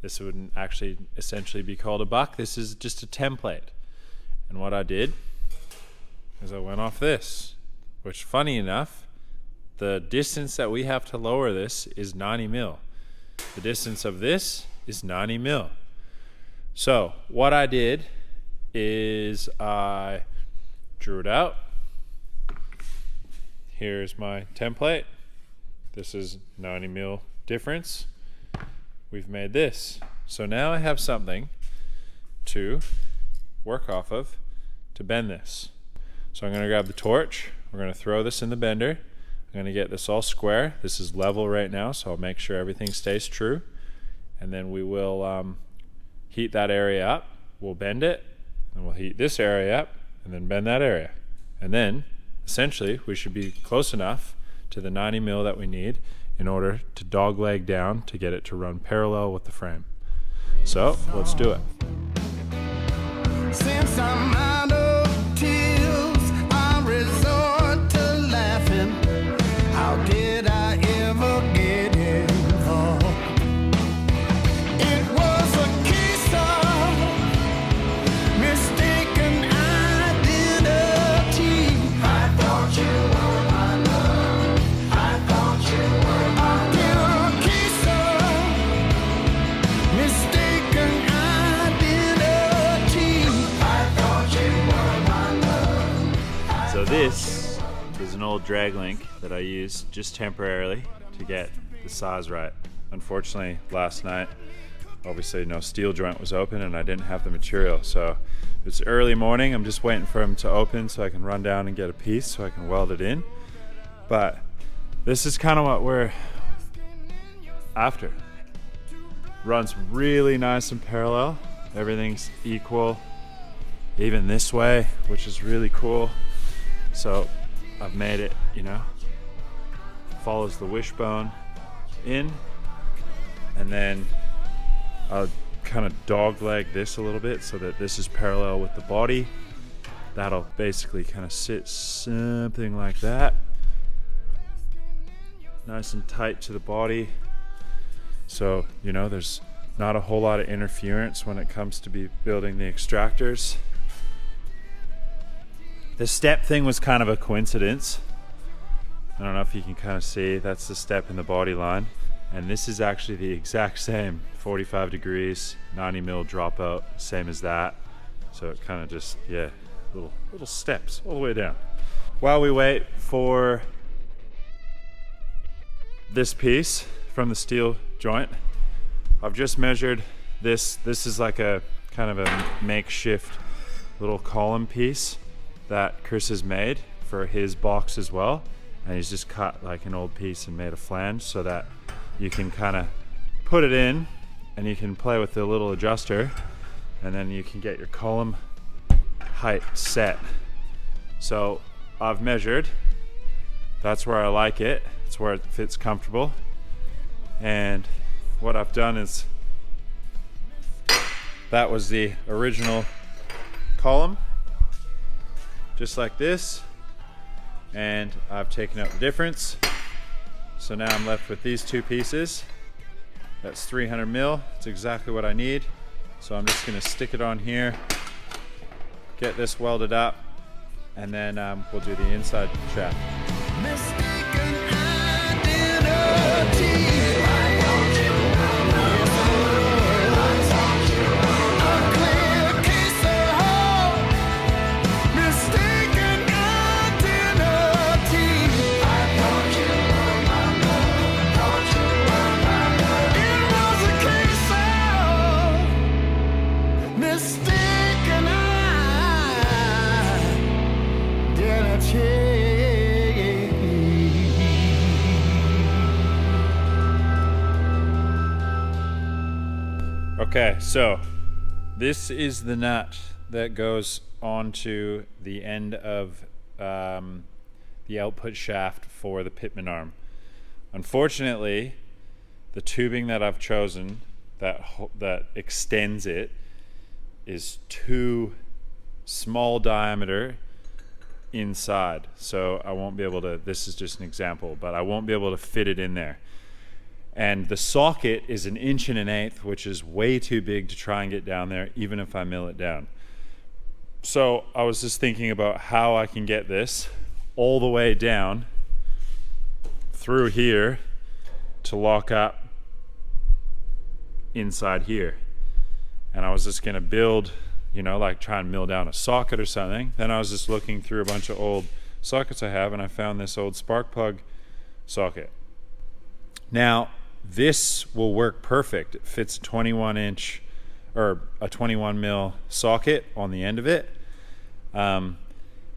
this wouldn't actually essentially be called a buck. This is just a template. And what I did is I went off this, which, funny enough, the distance that we have to lower this is 90 mil. The distance of this is 90 mil. So what I did is I drew it out. Here's my template. This is 90 mil difference, we've made this. So now I have something to work off of to bend this. So I'm going to grab the torch. We're going to throw this in the bender. I'm going to get this all square. This is level right now, so I'll make sure everything stays true. And then we will heat that area up. We'll bend it, and we'll heat this area up, and then bend that area. And then, essentially, we should be close enough to the 90 mil that we need in order to dogleg down to get it to run parallel with the frame. So, let's do it. Since I'm out of tears, I resort to laughing. How did I ever get involved? It was a case of mistaken identity. I thought you were my love. I thought you were my love. A case of mistaken identity. I thought you were my love. So this is an old drag link that I used just temporarily to get the size right. Unfortunately, last night, obviously no steel joint was open and I didn't have the material. So it's early morning, I'm just waiting for them to open so I can run down and get a piece so I can weld it in. But this is kind of what we're after. Runs really nice and parallel. Everything's equal, even this way, which is really cool. So I've made it, you know, follows the wishbone in, and then I'll kind of dogleg this a little bit so that this is parallel with the body. That'll basically kind of sit something like that, nice and tight to the body. So, you know, there's not a whole lot of interference when it comes to be building the extractors. The step thing was kind of a coincidence. I don't know if you can kind of see, that's the step in the body line. And this is actually the exact same, 45 degrees, 90 mil dropout, same as that. So it kind of just, yeah, little steps all the way down. While we wait for this piece from the steel joint, I've just measured this. This is like a kind of a makeshift little column piece that Chris has made for his box as well. And he's just cut like an old piece and made a flange so that you can kind of put it in and you can play with the little adjuster and then you can get your column height set. So I've measured, that's where I like it, it's where it fits comfortable. And what I've done is, that was the original column, just like this, and I've taken out the difference. So now I'm left with these two pieces. That's 300 mil, it's exactly what I need. So I'm just gonna stick it on here, get this welded up, and then we'll do the inside shaft. Mistaken identity. Okay, so this is the nut that goes onto the end of the output shaft for the pitman arm. Unfortunately, the tubing that I've chosen that extends it is too small diameter inside, so I won't be able to, this is just an example, but I won't be able to fit it in there. And the socket is 1 1/8 inches, which is way too big to try and get down there, even if I mill it down. So I was just thinking about how I can get this all the way down through here to lock up inside here. And I was just gonna build, you know, like try and mill down a socket or something. Then I was just looking through a bunch of old sockets I have, and I found this old spark plug socket. Now, this will work perfect. It fits a 21 inch or a 21 mil socket on the end of it. And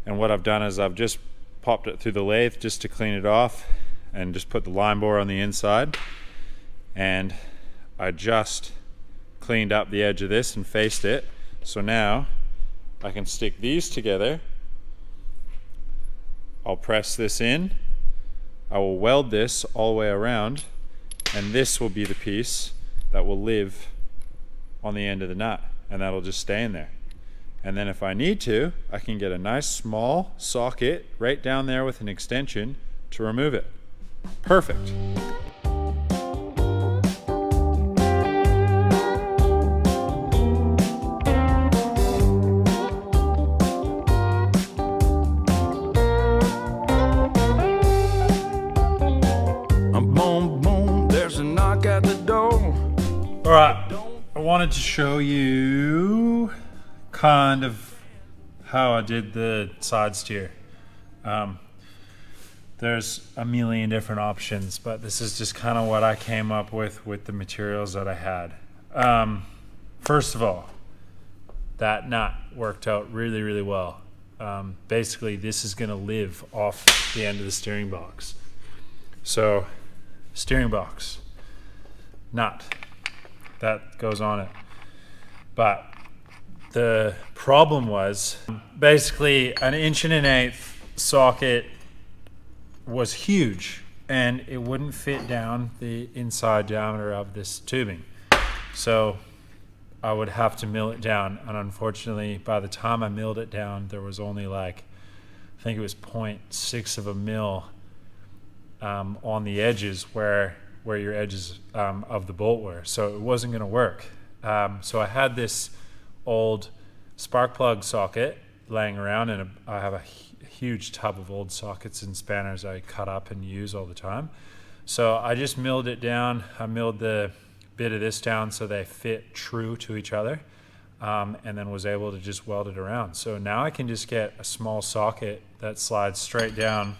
what I've done is I've just popped it through the lathe just to clean it off and just put the line bore on the inside. And I just cleaned up the edge of this and faced it. So now I can stick these together. I'll press this in. I will weld this all the way around, and this will be the piece that will live on the end of the nut, and that'll just stay in there. And then if I need to, I can get a nice small socket right down there with an extension to remove it. Perfect. Alright, I wanted to show you kind of how I did the side steer. There's a million different options, but this is just kind of what I came up with the materials that I had. First of all, that nut worked out really, really well. Basically, this is going to live off the end of the steering box. So, steering box, nut, that goes on it. But the problem was basically an 1.1 inch socket was huge and it wouldn't fit down the inside diameter of this tubing. So I would have to mill it down, and unfortunately by the time I milled it down there was only like, I think it was 0.6 of a mil on the edges where your edges of the bolt were, so it wasn't going to work. So I had this old spark plug socket laying around, and I have a huge tub of old sockets and spanners I cut up and use all the time. So I just milled it down. I milled the bit of this down so they fit true to each other, and then was able to just weld it around. So now I can just get a small socket that slides straight down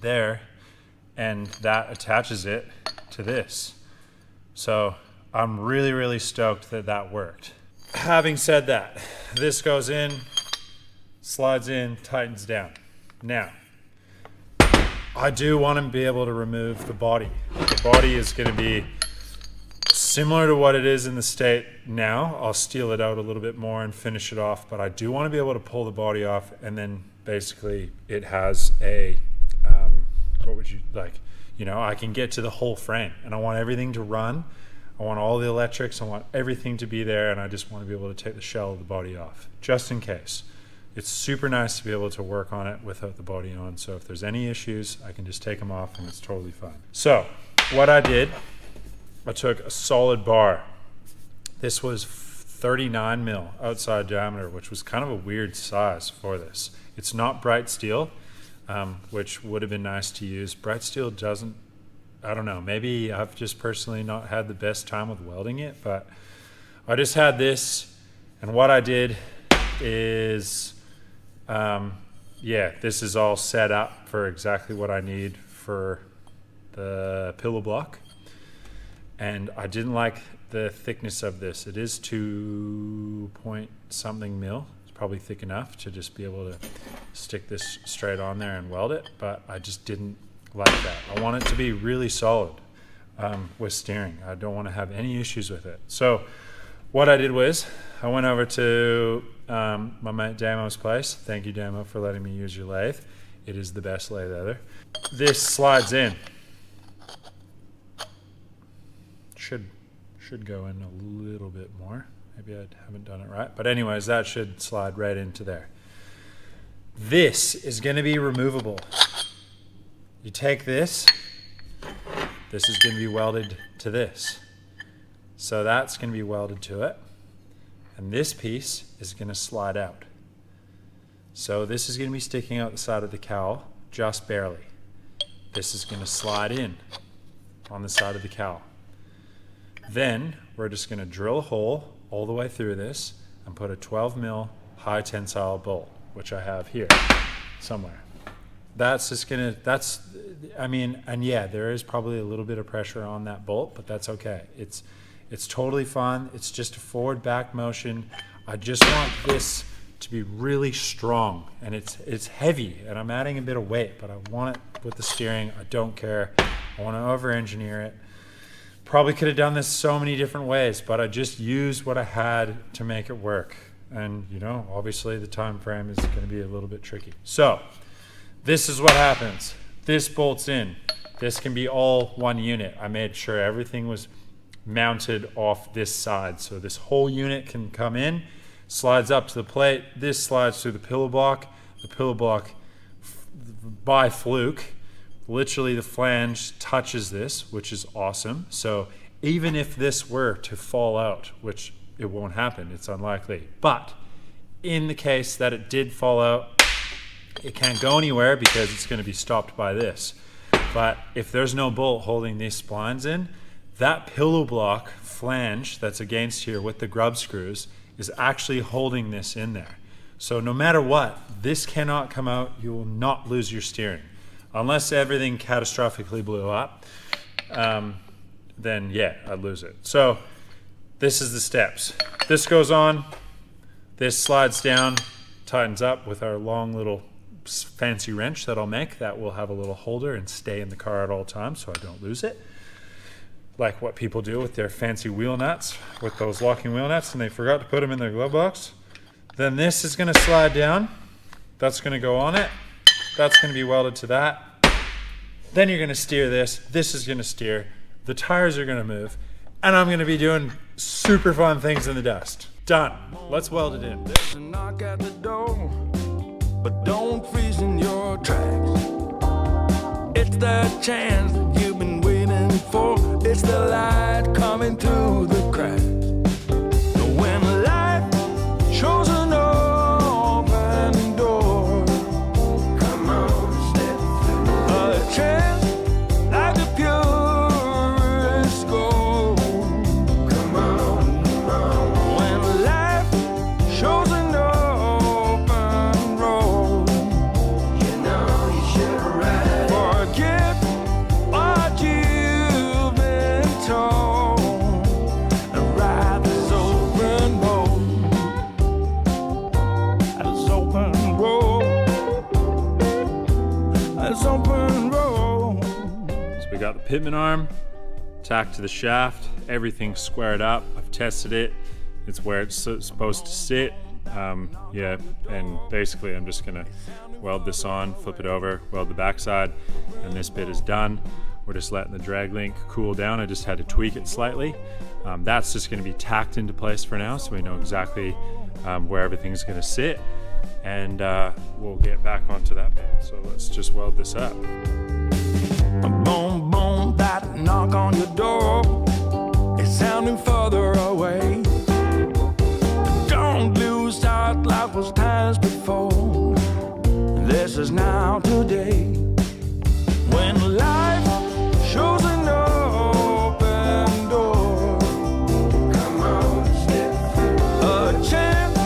there, and that attaches it to this. So I'm really, really stoked that that worked. Having said that, this goes in, slides in, tightens down. Now, I do want to be able to remove the body. The body is going to be similar to what it is in the state now. I'll steel it out a little bit more and finish it off, but I do want to be able to pull the body off, and then basically it has a what would you like, you know, I can get to the whole frame, and I want everything to run. I want all the electrics, I want everything to be there, and I just want to be able to take the shell of the body off, just in case. It's super nice to be able to work on it without the body on, so if there's any issues, I can just take them off and it's totally fine. So, what I did, I took a solid bar. This was 39 mil outside diameter, which was kind of a weird size for this. It's not bright steel, which would have been nice to use. Bright steel doesn't, I don't know, maybe I've just personally not had the best time with welding it, but I just had this, and what I did is, this is all set up for exactly what I need for the pillow block, and I didn't like the thickness of this. It is 2 point something mil. Probably thick enough to just be able to stick this straight on there and weld it, but I just didn't like that. I want it to be really solid with steering. I don't want to have any issues with it. So what I did was I went over to my mate Damo's place. Thank you, Damo, for letting me use your lathe. It is the best lathe ever. This slides in. Should go in a little bit more. Maybe I haven't done it right. But anyways, that should slide right into there. This is going to be removable. You take this is going to be welded to this. So that's going to be welded to it. And this piece is going to slide out. So this is going to be sticking out the side of the cowl, just barely. This is going to slide in on the side of the cowl. Then we're just going to drill a hole all the way through this and put a 12 mil high tensile bolt, which I have here somewhere. that's just gonna, I mean, and yeah, there is probably a little bit of pressure on that bolt, but that's okay. It's totally fine. It's just a forward back motion. I just want this to be really strong, and it's heavy, and I'm adding a bit of weight, but I want it with the steering. I don't care. I want to over-engineer it. Probably could have done this so many different ways, but I just used what I had to make it work. And you know, obviously the time frame is going to be a little bit tricky. So this is what happens. This bolts in. This can be all one unit. I made sure everything was mounted off this side, so this whole unit can come in, slides up to the plate. This slides through the pillow block. The pillow block, by fluke, literally the flange touches this, which is awesome. So even if this were to fall out, which it won't happen, it's unlikely, but in the case that it did fall out, it can't go anywhere because it's going to be stopped by this. But if there's no bolt holding these splines in, that pillow block flange that's against here with the grub screws is actually holding this in there. So no matter what, this cannot come out. You will not lose your steering. Unless everything catastrophically blew up, then yeah, I'd lose it. So this is the steps. This goes on, this slides down, tightens up with our long little fancy wrench that I'll make that will have a little holder and stay in the car at all times so I don't lose it. Like what people do with their fancy wheel nuts, with those locking wheel nuts, and they forgot to put them in their glove box. Then this is gonna slide down. That's gonna go on it. That's gonna be welded to that. Then you're gonna steer this. This is gonna steer. The tires are gonna move. And I'm gonna be doing super fun things in the dust. Done. Let's weld it in. There's a knock at the door, but don't freeze in your tracks. It's the chance that you've been waiting for. It's the light coming through the cracks. When life shows an open door, come on, step through. A chance like the purest gold. Come on, come on. When life shows an open road, you know you should ride. Forget what you've been told and ride this open road. This open road. This open road. So we got the pitman arm tacked to the shaft, everything squared up. I've tested it. It's where it's supposed to sit. Yeah, and basically I'm just gonna weld this on, flip it over, weld the backside, and this bit is done. We're just letting the drag link cool down. I just had to tweak it slightly. That's just gonna be tacked into place for now, so we know exactly where everything's gonna sit, and we'll get back onto that bit. So let's just weld this up. Boom, boom, that knock on your door is sounding further away. Don't lose sight, life was times before. This is now today. When life shows an open door, come on, step through. A chance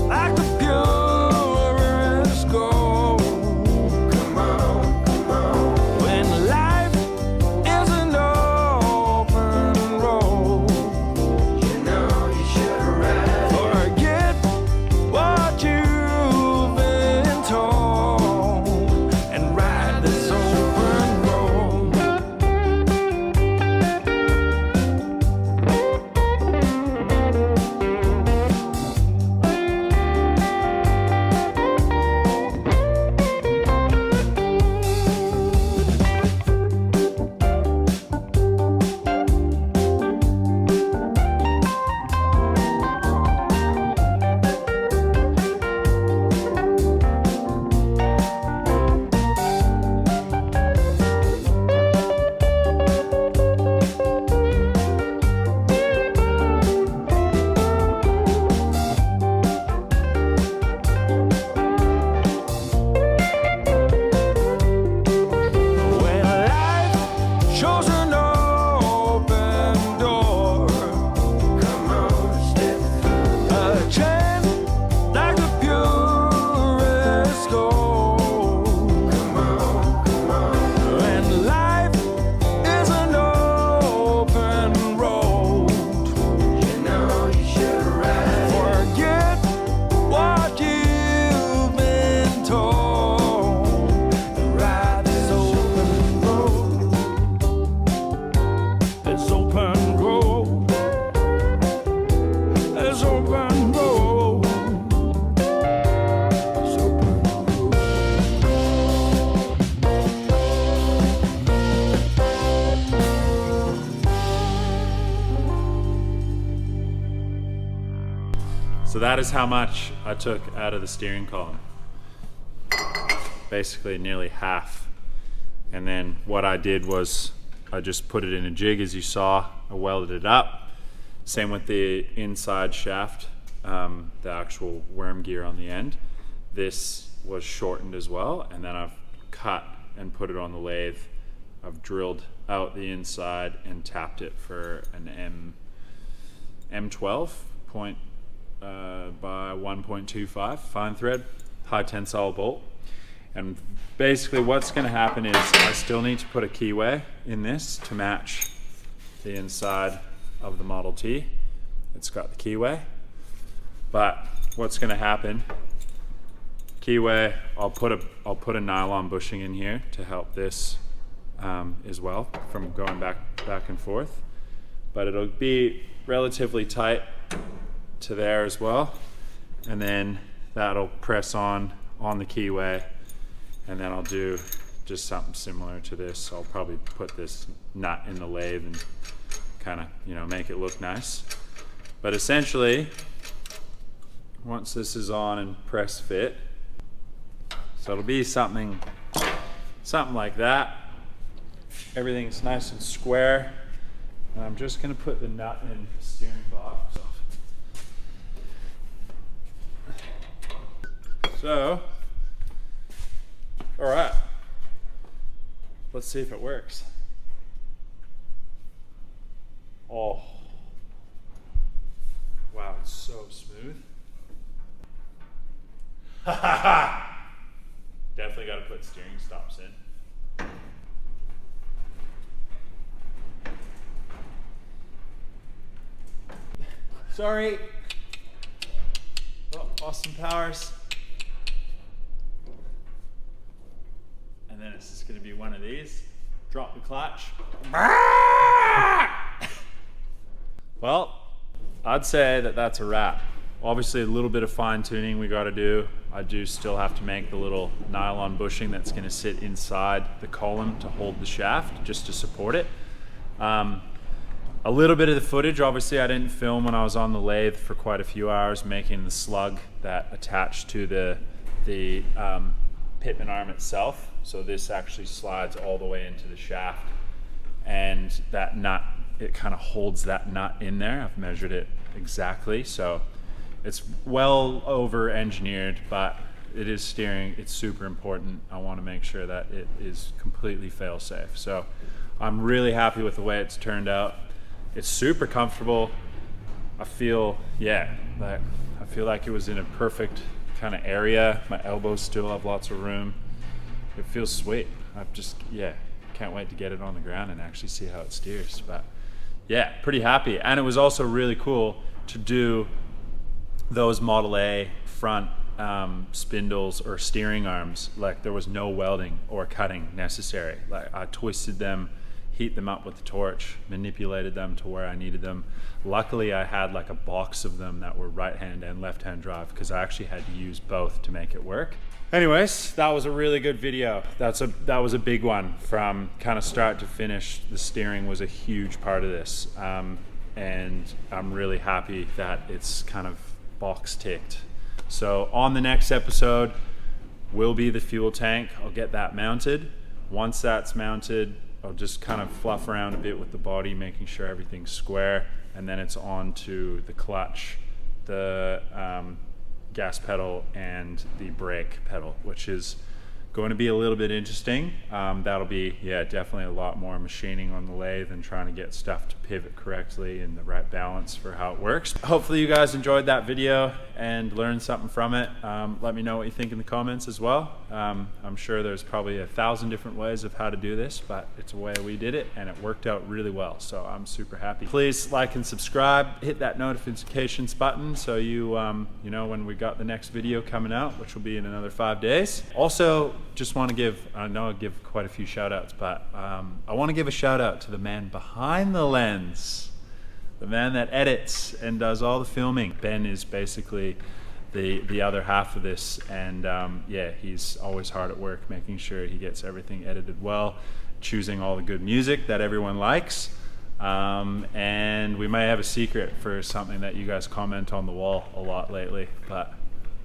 like the purest gold. Come on, come on. When life is an open road, you know you should ride. Forget what you've been told and So that is how much I took out of the steering column. Basically nearly half. And then what I did was I just put it in a jig, as you saw. I welded it up. Same with the inside shaft, the actual worm gear on the end. This was shortened as well, and then I've cut and put it on the lathe. I've drilled out the inside and tapped it for an M12 by 1.25 fine thread, high tensile bolt. And basically what's going to happen is I still need to put a keyway in this to match the inside of the Model T. It's got the keyway, but what's going to happen, keyway, I'll put a nylon bushing in here to help this as well from going back and forth, but it'll be relatively tight to there as well, and then that'll press on the keyway, and then I'll do just something similar to this. I'll probably put this nut in the lathe and kind of, you know, make it look nice. But essentially, once this is on and press fit, so it'll be something like that. Everything's nice and square. And I'm just gonna put the nut in the steering box. So, all right, let's see if it works. Oh, wow, it's so smooth. Definitely got to put steering stops in. Sorry. Oh, Austin Powers. And then it's just going to be one of these. Drop the clutch. Well, I'd say that that's a wrap. Obviously a little bit of fine tuning we got to do. I do still have to make the little nylon bushing that's going to sit inside the column to hold the shaft, just to support it. A little bit of the footage, obviously I didn't film when I was on the lathe for quite a few hours making the slug that attached to the pitman arm itself. So this actually slides all the way into the shaft, and that nut, it kind of holds that nut in there. I've measured it exactly, so it's well over engineered, but it is steering. It's super important. I want to make sure that it is completely fail safe. So I'm really happy with the way it's turned out. It's super comfortable. I feel like it was in a perfect kind of area. My elbows still have lots of room. It feels sweet. I've just, can't wait to get it on the ground and actually see how it steers. But yeah, pretty happy. And it was also really cool to do those Model A front spindles or steering arms. Like there was no welding or cutting necessary. Like I twisted them, heat them up with the torch, manipulated them to where I needed them. Luckily I had like a box of them that were right hand and left hand drive, because I actually had to use both to make it work. Anyways, that was a really good video. That was a big one from kind of start to finish. The steering was a huge part of this, and I'm really happy that it's kind of box ticked. So on the next episode will be the fuel tank. I'll get that mounted. Once that's mounted, I'll just kind of fluff around a bit with the body, making sure everything's square, and then it's on to the clutch, the gas pedal, and the brake pedal, which is going to be a little bit interesting. That'll be, definitely a lot more machining on the lathe and trying to get stuff to pivot correctly and the right balance for how it works. Hopefully you guys enjoyed that video and learned something from it. Let me know what you think in the comments as well. I'm sure there's probably 1,000 different ways of how to do this, but it's a way we did it and it worked out really well, so I'm super happy. Please like and subscribe, hit that notifications button so you know when we got the next video coming out, which will be in another 5 days. Also, just want to give, I know I give quite a few shout outs, but I want to give a shout out to the man behind the lens, the man that edits and does all the filming. Ben is basically the other half of this, and he's always hard at work making sure he gets everything edited well, choosing all the good music that everyone likes. And we may have a secret for something that you guys comment on the wall a lot lately, but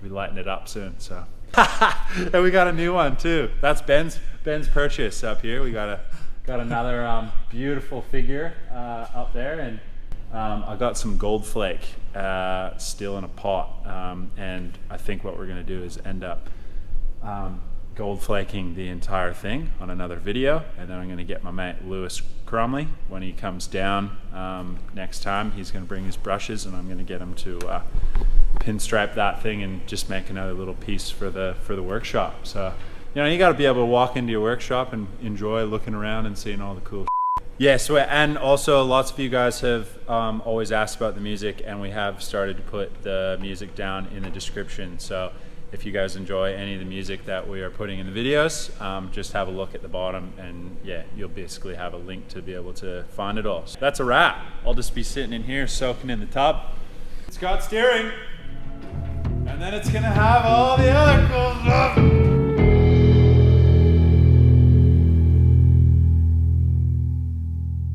we lighten it up soon. So, and we got a new one too. That's Ben's purchase up here. We got another beautiful figure up there, and I got some gold flake still in a pot, and I think what we're gonna do is end up gold flaking the entire thing on another video, and then I'm going to get my mate Lewis Cromley when he comes down next time. He's going to bring his brushes, and I'm going to get him to pinstripe that thing and just make another little piece for the workshop. So, you know, you got to be able to walk into your workshop and enjoy looking around and seeing all the cool Yeah, so, and also lots of you guys have always asked about the music, and we have started to put the music down in the description. So if you guys enjoy any of the music that we are putting in the videos, just have a look at the bottom, and yeah, you'll basically have a link to be able to find it all. So that's a wrap. I'll just be sitting in here soaking in the tub. It's got steering, and then it's gonna have all the other cool stuff.